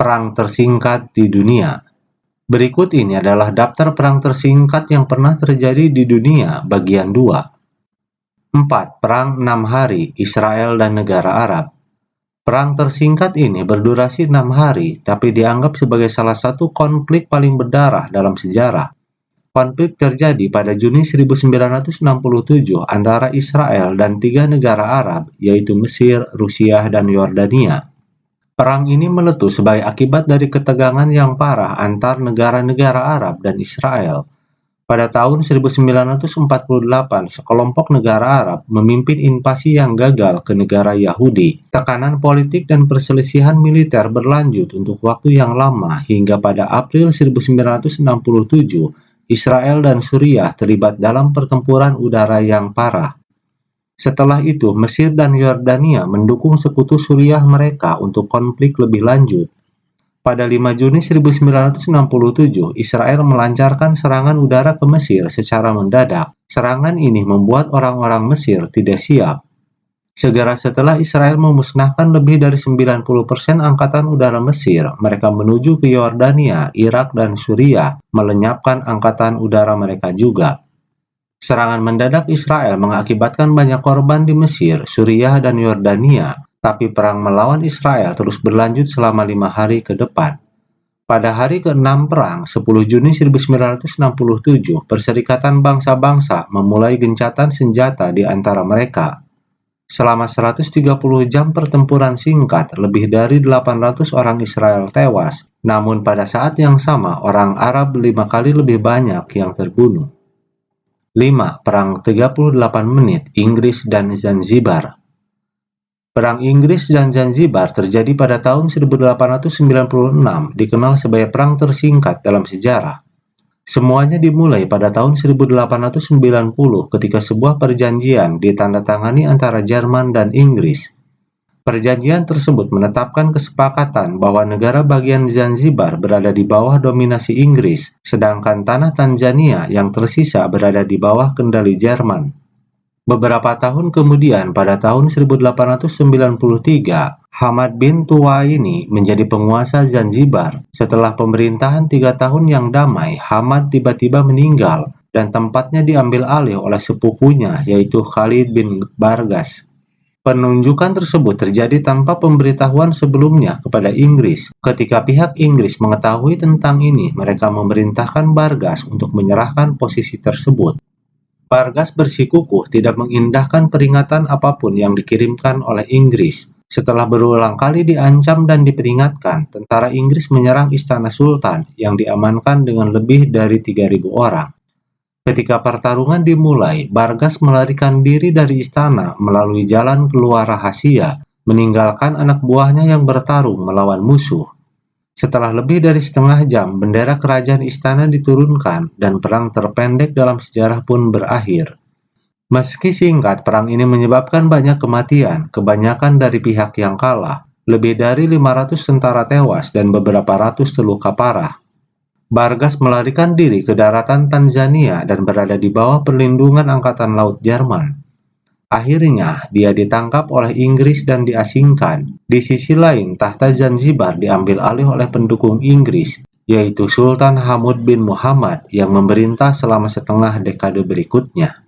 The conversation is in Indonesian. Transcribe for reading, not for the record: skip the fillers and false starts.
Perang tersingkat di dunia. Berikut ini adalah daftar perang tersingkat yang pernah terjadi di dunia bagian 2. 4. Perang 6 hari Israel dan negara Arab. Perang tersingkat ini berdurasi 6 hari, tapi dianggap sebagai salah satu konflik paling berdarah dalam sejarah. Konflik terjadi pada Juni 1967 antara Israel dan 3 negara Arab, yaitu Mesir, Rusia, dan Yordania. Perang ini meletus sebagai akibat dari ketegangan yang parah antar negara-negara Arab dan Israel. Pada tahun 1948, sekelompok negara Arab memimpin invasi yang gagal ke negara Yahudi. Tekanan politik dan perselisihan militer berlanjut untuk waktu yang lama hingga pada April 1967, Israel dan Suriah terlibat dalam pertempuran udara yang parah. Setelah itu, Mesir dan Yordania mendukung sekutu Suriah mereka untuk konflik lebih lanjut. Pada 5 Juni 1967, Israel melancarkan serangan udara ke Mesir secara mendadak. Serangan ini membuat orang-orang Mesir tidak siap. Segera setelah Israel memusnahkan lebih dari 90% angkatan udara Mesir, mereka menuju ke Yordania, Irak, dan Suriah, melenyapkan angkatan udara mereka juga. Serangan mendadak Israel mengakibatkan banyak korban di Mesir, Suriah, dan Yordania, tapi perang melawan Israel terus berlanjut selama 5 hari ke depan. Pada hari ke-6 perang, 10 Juni 1967, Perserikatan Bangsa-Bangsa memulai gencatan senjata di antara mereka. Selama 130 jam pertempuran singkat, lebih dari 800 orang Israel tewas, namun pada saat yang sama orang Arab 5 kali lebih banyak yang terbunuh. 5. Perang 38 menit Inggris dan Zanzibar. Perang Inggris dan Zanzibar terjadi pada tahun 1896, dikenal sebagai perang tersingkat dalam sejarah. Semuanya dimulai pada tahun 1890 ketika sebuah perjanjian ditandatangani antara Jerman dan Inggris. Perjanjian tersebut menetapkan kesepakatan bahwa negara bagian Zanzibar berada di bawah dominasi Inggris, sedangkan tanah Tanzania yang tersisa berada di bawah kendali Jerman. Beberapa tahun kemudian, pada tahun 1893, Hamad bin Tuwaini menjadi penguasa Zanzibar. Setelah pemerintahan 3 tahun yang damai, Hamad tiba-tiba meninggal dan tempatnya diambil alih oleh sepupunya, yaitu Khalid bin Bargas. Penunjukan tersebut terjadi tanpa pemberitahuan sebelumnya kepada Inggris. Ketika pihak Inggris mengetahui tentang ini, mereka memerintahkan Bargas untuk menyerahkan posisi tersebut. Bargas bersikukuh tidak mengindahkan peringatan apapun yang dikirimkan oleh Inggris. Setelah berulang kali diancam dan diperingatkan, tentara Inggris menyerang Istana Sultan yang diamankan dengan lebih dari 3.000 orang. Ketika pertarungan dimulai, Bargas melarikan diri dari istana melalui jalan keluar rahasia, meninggalkan anak buahnya yang bertarung melawan musuh. Setelah lebih dari setengah jam, bendera kerajaan istana diturunkan dan perang terpendek dalam sejarah pun berakhir. Meski singkat, perang ini menyebabkan banyak kematian, kebanyakan dari pihak yang kalah. Lebih dari 500 tentara tewas dan beberapa ratus terluka parah. Bargas melarikan diri ke daratan Tanzania dan berada di bawah perlindungan Angkatan Laut Jerman. Akhirnya, dia ditangkap oleh Inggris dan diasingkan. Di sisi lain, tahta Zanzibar diambil alih oleh pendukung Inggris, yaitu Sultan Hamud bin Muhammad yang memerintah selama setengah dekade berikutnya.